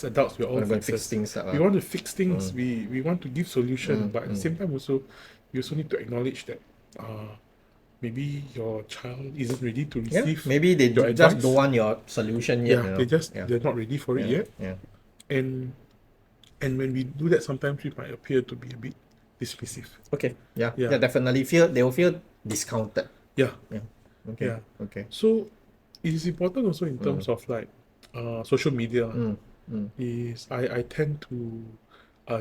as adults, we're all Want to go and fixers. fix things up. We want to fix things. We want to give solution, but at the same time also, you also need to acknowledge that maybe your child isn't ready to Yeah, receive maybe they your just advice. don't want your solution yet. Yeah, they're not ready for it yet. Yeah. And when we do that, sometimes we might appear to be a bit dismissive. Okay. Yeah. Yeah. Yeah. Definitely they will feel discounted. Yeah. Yeah. Okay. Yeah. Okay. So it is important also in terms of like social media. Is I tend to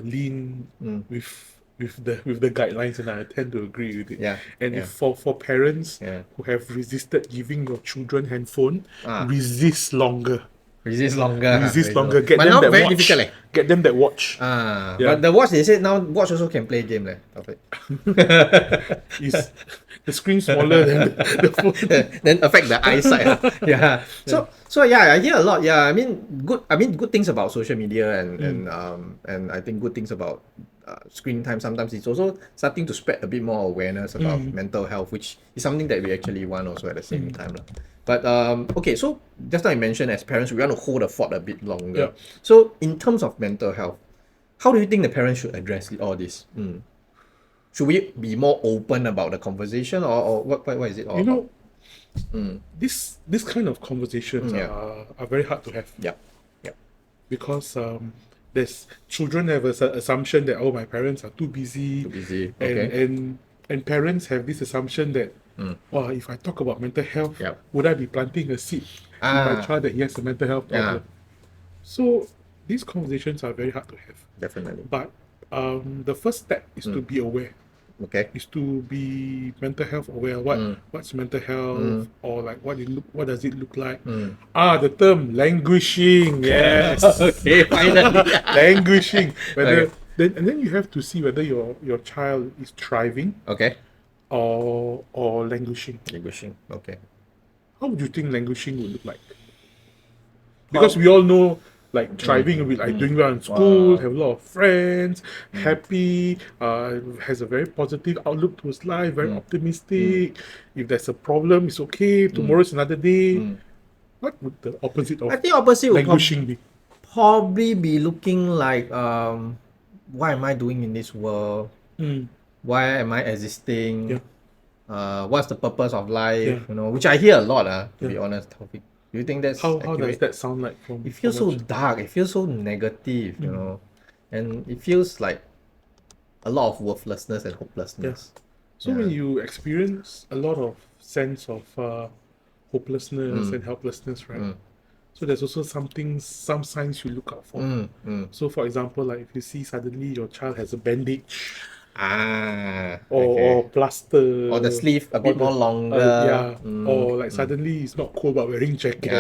lean with the guidelines, and I tend to agree with it. Yeah. And yeah. if for parents Yeah. who have resisted giving your children handphone, Ah. resist longer. Resist longer. Resist longer. Get but them now that very watch. difficult. Get them that watch. Yeah. Yeah. But the watch, they said now watch also can play game. Is the screen smaller than the phone? Then affect the eyesight. Yeah. So yeah, I hear a lot. Yeah, I mean good things about social media and I think good things about screen time. Sometimes it's also starting to spread a bit more awareness about mental health, which is something that we actually want also at the same time. But okay, so just like I mentioned, as parents, we want to hold the fort a bit longer. Yeah. So in terms of mental health, how do you think the parents should address all this? Should we be more open about the conversation, or what is it all about? This kind of conversations are very hard to have. Yeah. Because there's children have an assumption that my parents are too busy. Okay. And parents have this assumption that if I talk about mental health, would I be planting a seed in my child that he has a mental health problem? So these conversations are very hard to have. Definitely. But the first step is to be aware. Okay. Is to be mental health aware. What's mental health, or like what does it look like? The term languishing. Yes. Okay, finally. Languishing. Okay. Then you have to see whether your child is thriving Okay. or languishing. Languishing. Okay. How would you think languishing would look like? Because we all know, like thriving with like doing well in school, have a lot of friends, happy, has a very positive outlook towards life, very optimistic. If there's a problem, it's okay. Tomorrow's another day. What would the opposite of I think opposite would languishing be? probably be looking like why am I doing in this world? Why am I existing? What's the purpose of life? Which I hear a lot. To be honest, Taufik. Do you think that's how accurate? does that sound like from? It feels so dark. It feels so negative. And it feels like a lot of worthlessness and hopelessness. So when you experience a lot of sense of hopelessness and helplessness, right? So there's also some signs you look out for. So for example, like if you see suddenly your child has a bandage, or plaster, or the sleeve a bit more longer, or like suddenly it's not cool about wearing jacket.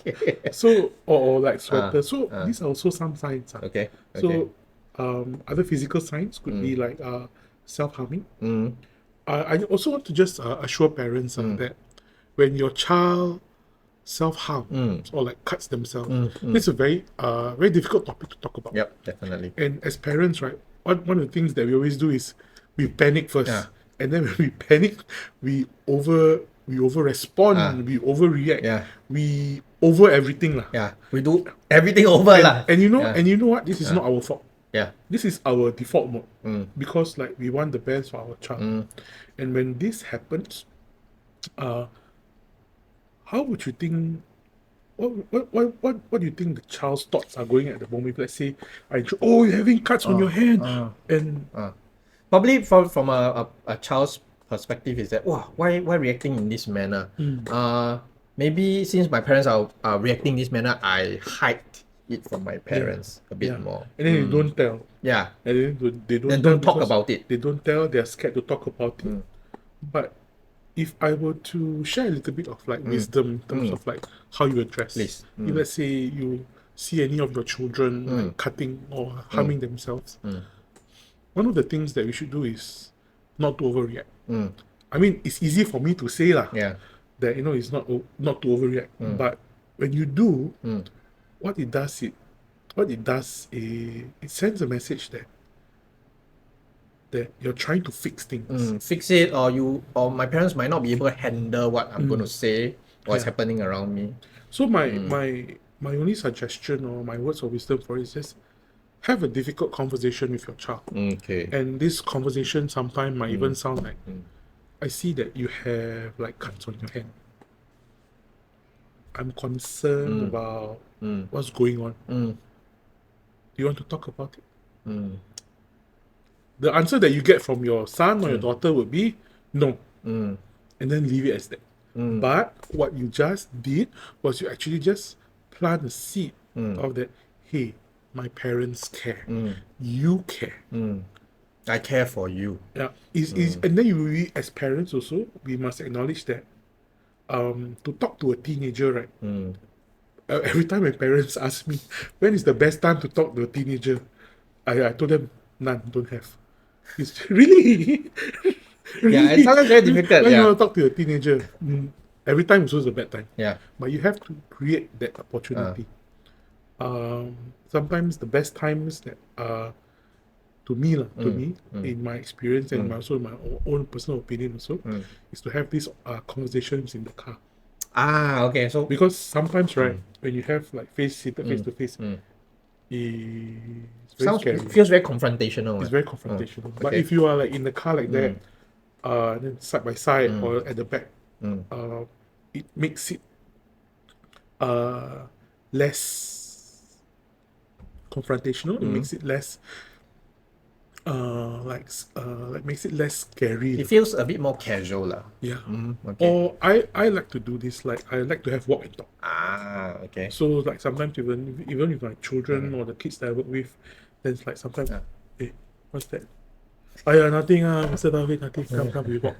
Okay. So or like sweater. So these are also some signs. Okay. So other physical signs could be like self-harming. I also want to just assure parents that when your child self-harms or like cuts themselves, it's a very very difficult topic to talk about. Yep, definitely. And as parents, right, one of the things that we always do is we panic first, and then when we panic, we over respond, we overreact, we over everything lah. Yeah, we do everything over lah. And you know what? This is not our fault. Yeah, this is our default mode because like we want the best for our child. And when this happens, how would you think? What do you think the child's thoughts are going at the moment? Let's say, you're having cuts on your hand, and probably from a child's perspective is that why reacting in this manner? Maybe since my parents are reacting in this manner, I hide it from my parents a bit more, and then they don't tell. Yeah, and then they don't talk about it. They don't tell. They're scared to talk about it. But if I were to share a little bit of like wisdom in terms of like how you address, please. If let's say you see any of your children like cutting or harming themselves, one of the things that we should do is not to overreact. I mean, it's easy for me to say that it's not to overreact, but when you do, what it does is it sends a message that you're trying to fix things. Fix it, or my parents might not be able to handle what I'm going to say or is happening around me. So my my only suggestion or my words of wisdom for it is just have a difficult conversation with your child. Okay. And this conversation sometimes might even sound like, Mm. I see that you have like cuts on your hand. I'm concerned about Mm. what's going on. Mm. Do you want to talk about it? Mm. The answer that you get from your son or your daughter would be no, Mm. and then leave it as that. Mm. But what you just did was you actually just plant a seed of that, hey, my parents care. You care. I care for you. Yeah. And then as parents also, we must acknowledge that to talk to a teenager, right? Every time my parents ask me, when is the best time to talk to a teenager? I told them, none, don't have. It's really, Yeah, it's sometimes very difficult. when you Yeah. want to talk to a teenager, every time is always a bad time. Yeah. But you have to create that opportunity. Sometimes the best times that to me, in my experience and also my own personal opinion also, is to have these conversations in the car. Ah, okay. So Because sometimes, right, when you have like seated face to face, it's very sounds scary. feels very confrontational. It's very confrontational. But okay. if you are like in the car like that, then side by side or at the back, it makes it less confrontational. It makes it less makes it less scary. It feels a bit more casual, lah. Yeah. Okay. Or I like to do this, like I like to have walk and talk. Ah, okay. So like sometimes even with my children or the kids that I work with, then it's like sometimes, hey, what's that? Oh yeah, nothing, Mr. David, nothing. Come, we walk.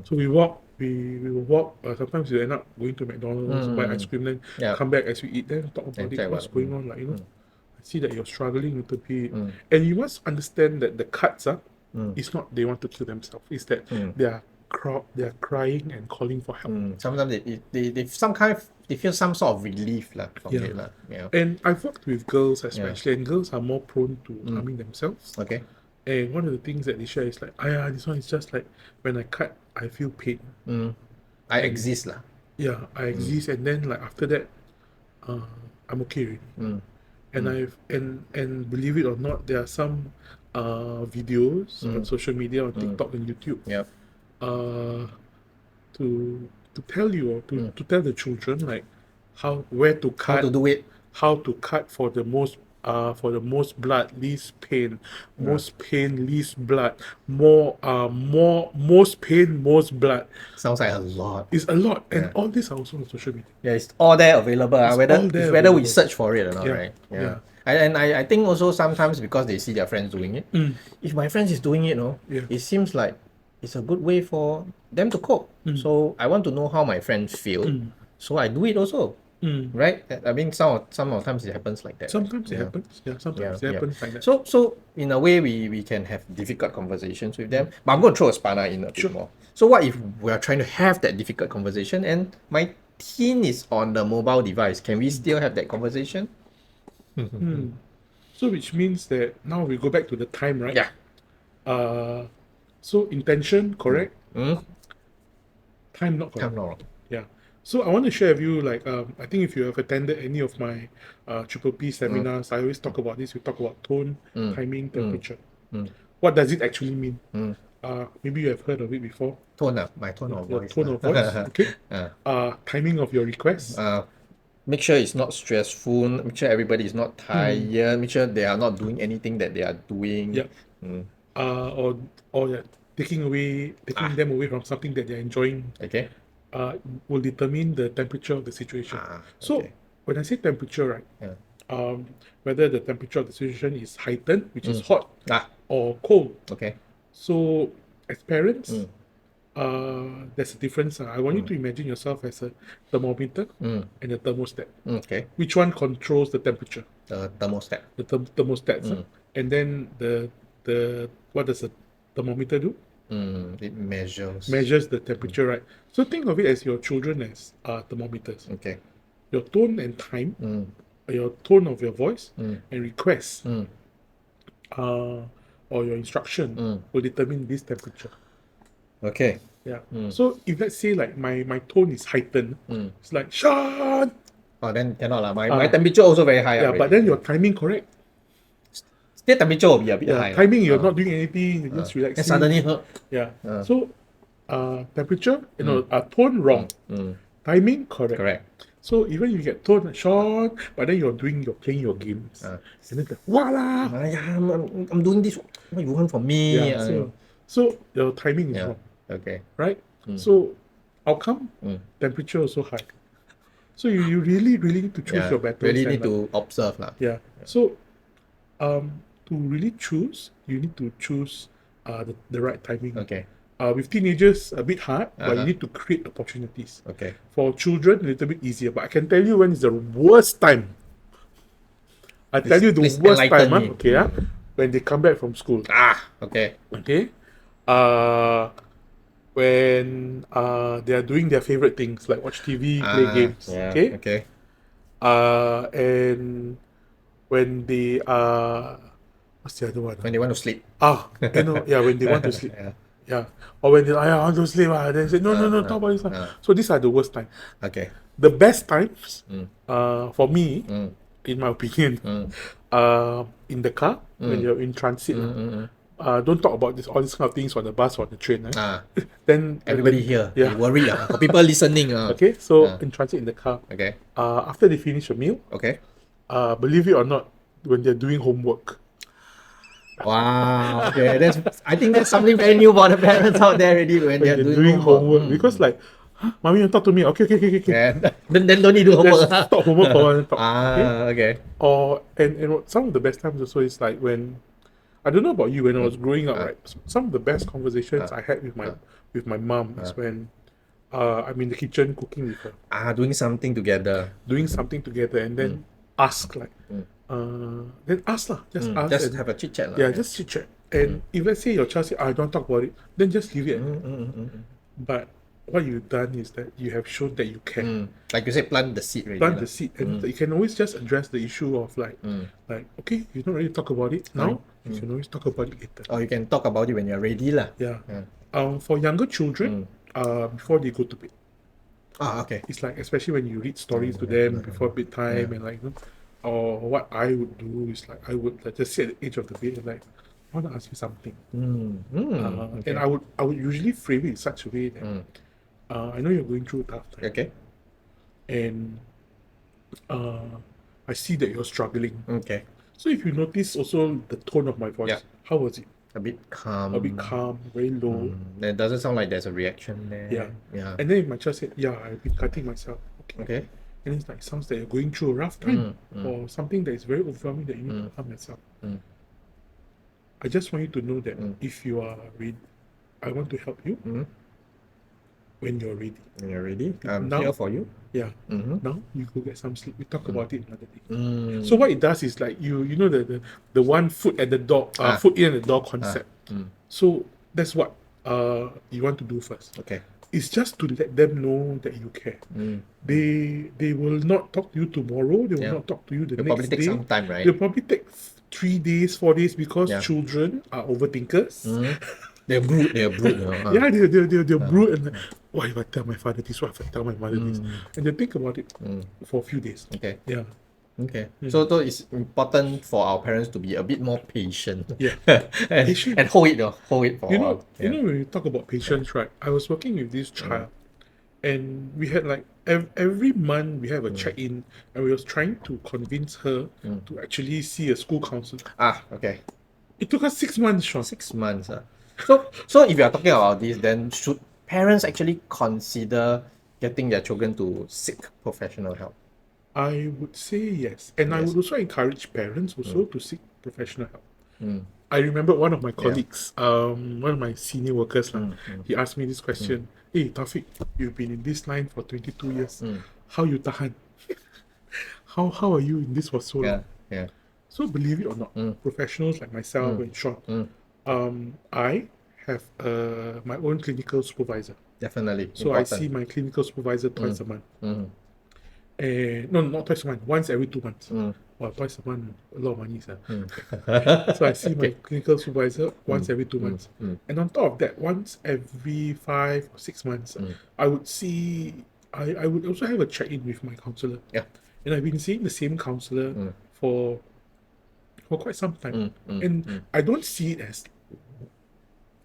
So we walk, we will walk. Sometimes we end up going to McDonald's, buy ice cream, then come back as we eat, then talk about it, what's going on, like, you know. I see that you're struggling a little bit. And you must understand that the cuts it's not they want to kill themselves, it's that they are crying and calling for help. Sometimes they feel some sort of relief lah from it lah. Yeah. And I've worked with girls especially, and girls are more prone to harming themselves. Okay. And one of the things that they share is like, this one is just like when I cut, I feel pain. I exist lah. Yeah, I exist, and then like after that, I'm okay already. And believe it or not, there are some videos on social media, on TikTok and YouTube. Yep. To tell you or to tell the children like where to cut, How to do it? how to cut for the most blood, least pain, most pain, least blood, most pain, most blood. Sounds like a lot. It's a lot, and all this are also on social media. Yeah, it's all there available. Whether all there whether we available. search for it or not, right? Yeah. I think also sometimes because they see their friends doing it. If my friends is doing it, it seems like it's a good way for them to cope. So I want to know how my friends feel. So I do it also. Right? I mean, some of times it happens like that. Sometimes it happens. Yeah, sometimes it happens like that. So in a way, we can have difficult conversations with them. But I'm going to throw a spanner in a bit more. So what if we are trying to have that difficult conversation and my teen is on the mobile device? Can we still have that conversation? So which means that now we go back to the time, right? Yeah. So intention, correct? Time not correct. Time not wrong. Yeah. So I want to share with you, like, I think if you have attended any of my Triple P seminars, I always talk about this. We talk about tone, timing, temperature. What does it actually mean? Maybe you have heard of it before. My tone of Your voice. tone of voice, okay? Timing of your request. Make sure it's not stressful. Make sure everybody is not tired. Make sure they are not doing anything that they are doing. Yeah. Or taking them away from something that they're enjoying. Okay. Will determine the temperature of the situation. So okay. when I say temperature, right, whether the temperature of the situation is heightened, which is hot, or cold. Okay. So as parents, there's a difference. I want you to imagine yourself as a thermometer and a thermostat. Okay. Which one controls the temperature? The thermostat. The thermostat. And then the what does a thermometer do? It Measures the temperature, right? So think of it as your children as thermometers. Okay. Your tone and time, your tone of your voice and request, or your instruction will determine this temperature. Okay. Yeah. So if let's say like my tone is heightened, it's like Sean, Oh, then cannot lah. My temperature also very high. Yeah, but then your timing correct. still temperature will be a bit high. Timing, you're not doing anything, you're just Then relaxing. suddenly hurt. Yeah. So, temperature, tone wrong. Timing correct. Correct. So even you get tone short, but then you're playing your games, and then voila. I'm doing this. What you want from me? Yeah. So your timing is wrong, Okay. right? So outcome, temperature also high. So you really need to choose your battles. Really need to observe lah. Yeah. So, to really choose, you need to choose the right timing. Okay. With teenagers, a bit hard, but you need to create opportunities. Okay. For children, a little bit easier. But I can tell you when is the worst time. I tell you the please worst time, enlighten me. okay, when they come back from school. Okay. Okay. When they are doing their favorite things like watch TV, play games. Yeah. Okay. Okay. And when they what's the other one? When they want to sleep. When they want to sleep. Yeah. Yeah. Or when they I want to sleep, then they say, no, talk about this. So these are the worst times. Okay. The best times, for me, in my opinion, in the car, when you're in transit, don't talk about all these kind of things on the bus or the train. Then Everybody here. Yeah. They worry. Got people listening. Okay, so in transit in the car, Okay. after they finish a meal, Okay. believe it or not, when they're doing homework, Wow. Okay. I think that's something very new for the parents out there already when they're doing homework, because like, mommy, you talk to me. Okay. Yeah. Then don't need to do homework. Let's stop homework for one talk. Okay. Or and some of the best times also is like when, I don't know about you, when I was growing up, right? Some of the best conversations I had with my mom is when I'm in the kitchen cooking with her, Doing something together. and then ask like, then ask lah, just ask, Just and, have a chit chat. just chit chat. And if let's say your child say, I don't talk about it, then just leave it. But what you've done is that you have shown that you care. Like you said, plant the seed really. Plant the seed, and you can always just address the issue of like okay, you don't really talk about it now. You can always talk about it later. Or you can talk about it when you're ready lah. Yeah. For younger children, before they go to bed, Okay. it's like, especially when you read stories to them before bedtime, and like, or what I would do is like, I would like just sit at the edge of the bed and like, I want to ask you something. Okay. And I would usually frame it in such a way that I know you're going through a tough time, Okay. and I see that you're struggling. Okay. So if you notice also the tone of my voice, Yeah. how was it? A bit calm. A bit calm, very low. It doesn't sound like there's a reaction there. Yeah. Yeah. And then if my child said, yeah, I've been cutting myself. Okay. And it's like, sounds like you're going through a rough time, or something that is very overwhelming that you need to calm yourself. I just want you to know that if you are ready, I want to help you when you're ready. When you're ready, I'm Now- here for you. Yeah. Now you go get some sleep. We talk about it another day. Mm. So what it does is like you know the one foot at the door, foot in at the door concept. So that's what you want to do first. Okay. It's just to let them know that you care. They will not talk to you tomorrow. They will not talk to you the It'll next probably take day. some time, right? They'll probably take 3 days, 4 days, because Yeah. children are overthinkers. They're brood. They're brood. Yeah, they're brood, and why if I tell my father this? What if I tell my mother this? And they think about it for a few days. Okay. Yeah. Okay. So it's important for our parents to be a bit more patient. Yeah. and, Patient. and hold it for a You while. know, when you talk about patience, right? I was working with this child, and we had like every month we have a check-in, and we was trying to convince her to actually see a school counselor. Okay. It took us 6 months, Sean. 6 months. So if you are talking about this, then should parents actually consider getting their children to seek professional help? I would say yes, and I would also encourage parents also to seek professional help. I remember one of my colleagues, one of my senior workers, he asked me this question: "Hey, Taufik, you've been in this line for 22 years. How you tahan? how are you in this for so long?" Yeah. So believe it or not, professionals like myself and Sean, I have my own clinical supervisor. Definitely. So I see my clinical supervisor twice a month. No, not twice a month. Once every 2 months. Well, twice a month, a lot of money, sir. So I see my clinical supervisor once every 2 months. And on top of that, once every 5 or 6 months, I would see. I would also have a check-in with my counselor. Yeah. and I've been seeing the same counselor for quite some time, and I don't see it as,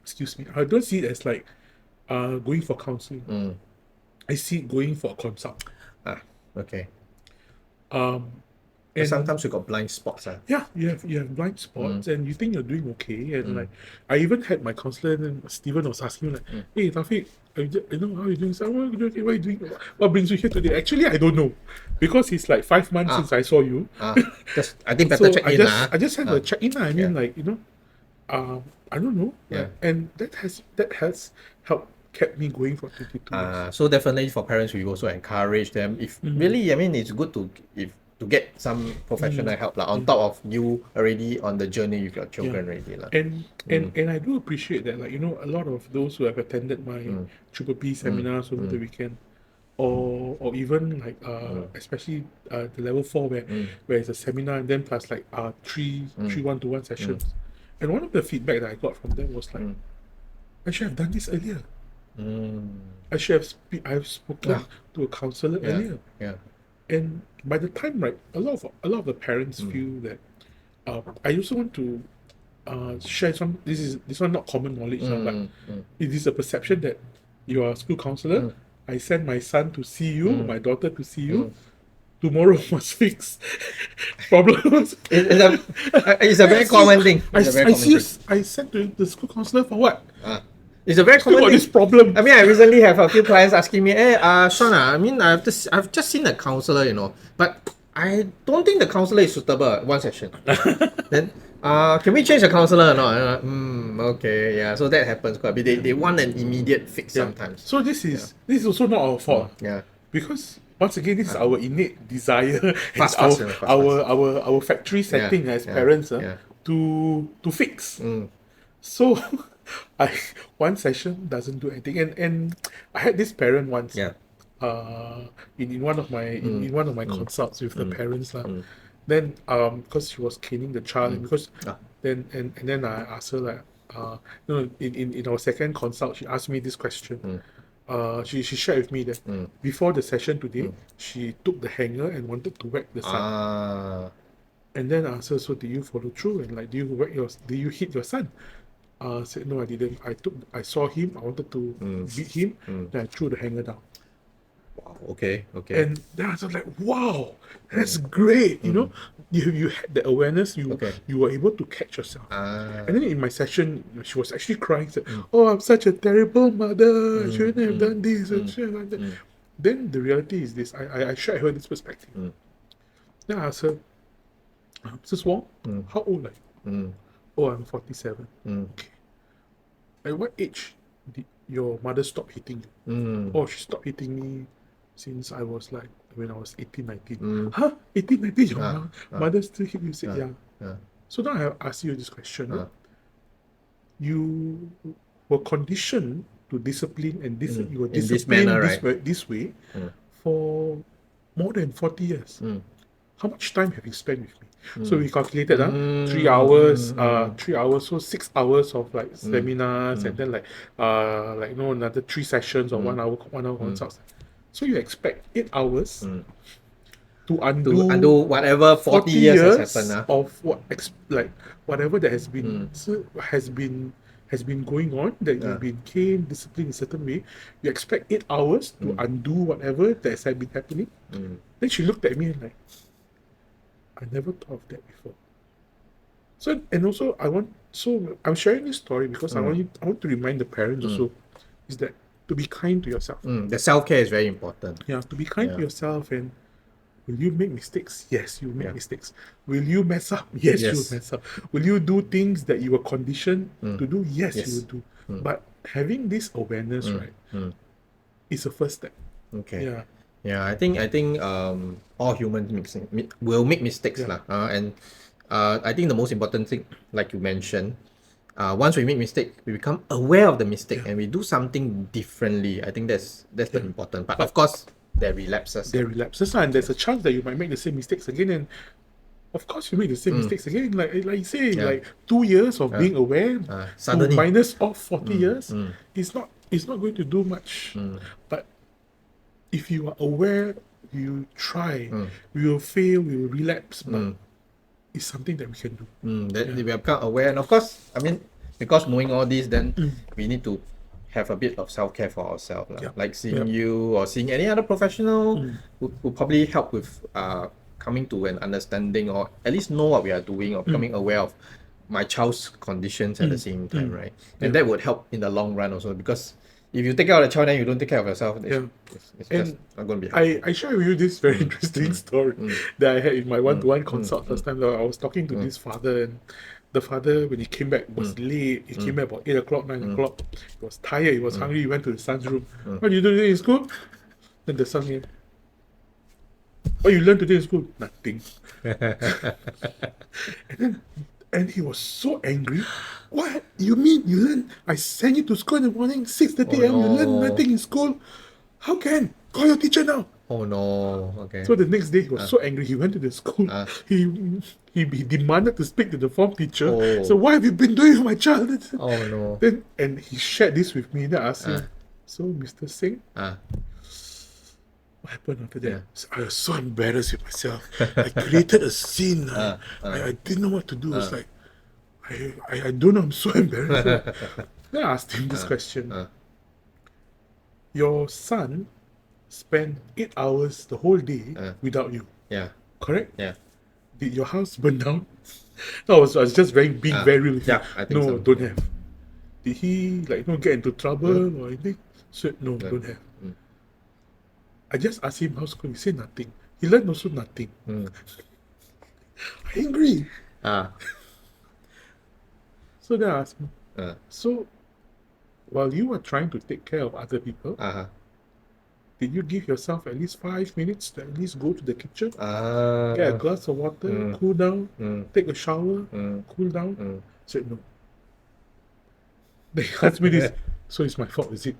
excuse me, I don't see it as like going for counseling. I see it going for a consult. Okay. And Sometimes we got blind spots. yeah, you have blind spots, and you think you're doing okay, and like I even had my counselor, and Stephen was asking me like, "Hey, Taufik, how are you doing? So, what are you doing? What brings you here today?" Actually, I don't know, because it's like 5 months since I saw you. Just I think better So check in. I just have a check in. I mean, like, I don't know, Yeah. and that has helped kept me going for 22 years. So definitely for parents, we also encourage them. If really, I mean, it's good to get some professional help on top of you already on the journey with your children already. And I do appreciate that, like, a lot of those who have attended my Triple P seminars over the weekend, or even like especially the level 4 where it's a seminar and then plus like three one-to-one sessions. And one of the feedback that I got from them was like, I should have done this earlier. I should have I've spoken to a counselor earlier. Yeah. And by the time, right, a lot of the parents feel that I also want to share some. This one not common knowledge, but it is a perception that you are a school counselor. I send my son to see you, my daughter to see you. Tomorrow must fix problems. It's a very common thing. I sent to the school counselor for what? It's a very Still common got thing. this problem. I mean, I recently have a few clients asking me, "Hey, Sean, I mean, I've just seen a counselor, but I don't think the counselor is suitable. One session. Then, can we change the counselor or not?" Okay, yeah. So that happens quite a bit. They want an immediate fix sometimes. So this is also not our fault. Yeah. Because once again, this is our innate desire, Fast. our factory setting as parents to fix. So one session doesn't do anything, and I had this parent once. In one of my consults with the parents then because she was caning the child, and because then I asked her like in our second consult, she asked me this question. She shared with me that before the session today, she took the hanger and wanted to whack the son. And then I asked her, so did you follow through, and like, did you hit your son? Said no, I didn't. I saw him, I wanted to beat him, then I threw the hanger down. Wow, okay. And then I was like, wow, that's great. You had the awareness, you were able to catch yourself. And then in my session, she was actually crying, said, "Oh, I'm such a terrible mother, I shouldn't have done this, I shouldn't have done that." Then the reality is this, I shared her this perspective. Then I asked her, "Mrs. Wong, how old are you?" "Oh, I'm 47. Okay. At what age did your mother stop hitting you?" "Oh, she stopped hitting me since I was like, when I was 18, 19. Huh? 18, 19, your mother still hit you? Said, yeah. So now I ask you this question. You were conditioned to discipline and you were disciplined this way for more than 40 years. How much time have you spent with me?" So we calculated 3 hours, 3 hours, so 6 hours of like seminars, and then like another 3 sessions or 1 hour consults. So you expect 8 hours to undo whatever 40 years has happened of whatever that has been going on, that you've been caned, disciplined in a certain way. You expect 8 hours to undo whatever that has been happening. Then she looked at me and like, I never thought of that before. So, and also I'm sharing this story because I want to remind the parents also, is that to be kind to yourself. The self-care is very important. Yeah, to be kind to yourself. And will you make mistakes? Yes, you make mistakes. Will you mess up? Yes, you will mess up. Will you do things that you were conditioned to do? Yes, you will do. But having this awareness, is the first step. Okay. Yeah, I think all humans will make mistakes and I think the most important thing, like you mentioned, once we make mistake, we become aware of the mistake and we do something differently. I think that's the important part. But of course, there are relapses. And there's a chance that you might make the same mistakes again, and of course you make the same mistakes again. Like you say, like 2 years of being aware suddenly minus off 40 years is not going to do much. But if you are aware we will try, Mm. we will fail, we will relapse, but Mm. it's something that we can do. That we have become aware, and of course, I mean, because knowing all this, then we need to have a bit of self-care for ourselves, lah. Yep. Like seeing Yep. you or seeing any other professional who probably help with coming to an understanding, or at least know what we are doing, or becoming aware of my child's conditions at the same time, right? And that would help in the long run also, because if you take care of the child and you don't take care of yourself, it's And just not going to be helpful. I share with you this very interesting story that I had in my one-to-one consult first time. I was talking to this father, and the father, when he came back, was late. He came back about 8 o'clock, 9 o'clock. He was tired, he was hungry. He went to the son's room. What did you do today in school? Then the son came. What you learned today in school? Nothing. And he was so angry. What? You mean you learn? I send you to school in the morning, 6:30 a.m. You learn no. nothing in school? How can? Call your teacher now. Oh no, okay. So the next day he was so angry. He went to the school. He demanded to speak to the form teacher. Oh. So what have you been doing with my child? Oh no. Then and he shared this with me. Then I asked him, so Mr. Singh, Ah. what happened after that? So I was so embarrassed with myself. I created a scene. I didn't know what to do. It's like I don't know. I'm so embarrassed. Then I asked him this question. Your son spent 8 hours the whole day without you. Yeah. Correct? Yeah. Did your house burn down? No, I was just being very real with yeah, him. I think No, so. don't have. Did he get into trouble or anything? So no, don't have. I just asked him how's school. He said nothing. He learned also nothing. Angry. Ah. So then I asked him, So. while you were trying to take care of other people, did you give yourself at least 5 minutes to at least go to the kitchen, get a glass of water, cool down, take a shower, cool down? I said no. They asked me this, so it's my fault, is it?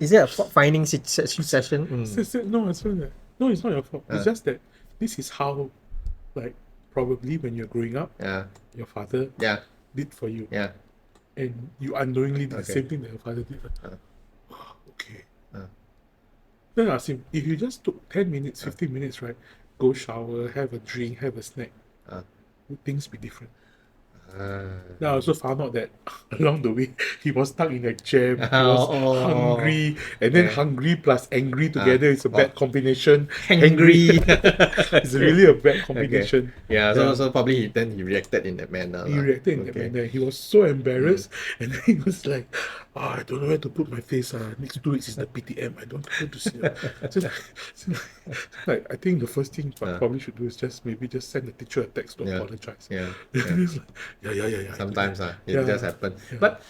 Is it a fault finding session? I said, no, it's not that. No, it's not your fault. It's just that this is how, probably when you're growing up, your father did for you. Yeah. And you unknowingly did the Okay. same thing that your father did. Okay. Then I asked him, if you just took 10 minutes, 15 minutes, right? Go shower, have a drink, have a snack, would things be different? Then I also found out that along the way, he was stuck in a jam, he was hungry, and then hungry plus angry together is a bad combination. Hangry. It's really a bad combination. Yeah, so probably he reacted in that manner. He reacted in that manner. He was so embarrassed, and then he was like, I don't know where to put my face. Next 2 weeks is the PTM. I don't know where to see. Like, I think the first thing I probably should do is just send the teacher a text to apologize. Yeah. He's like, yeah. Sometimes it Yeah. just happens. Yeah. But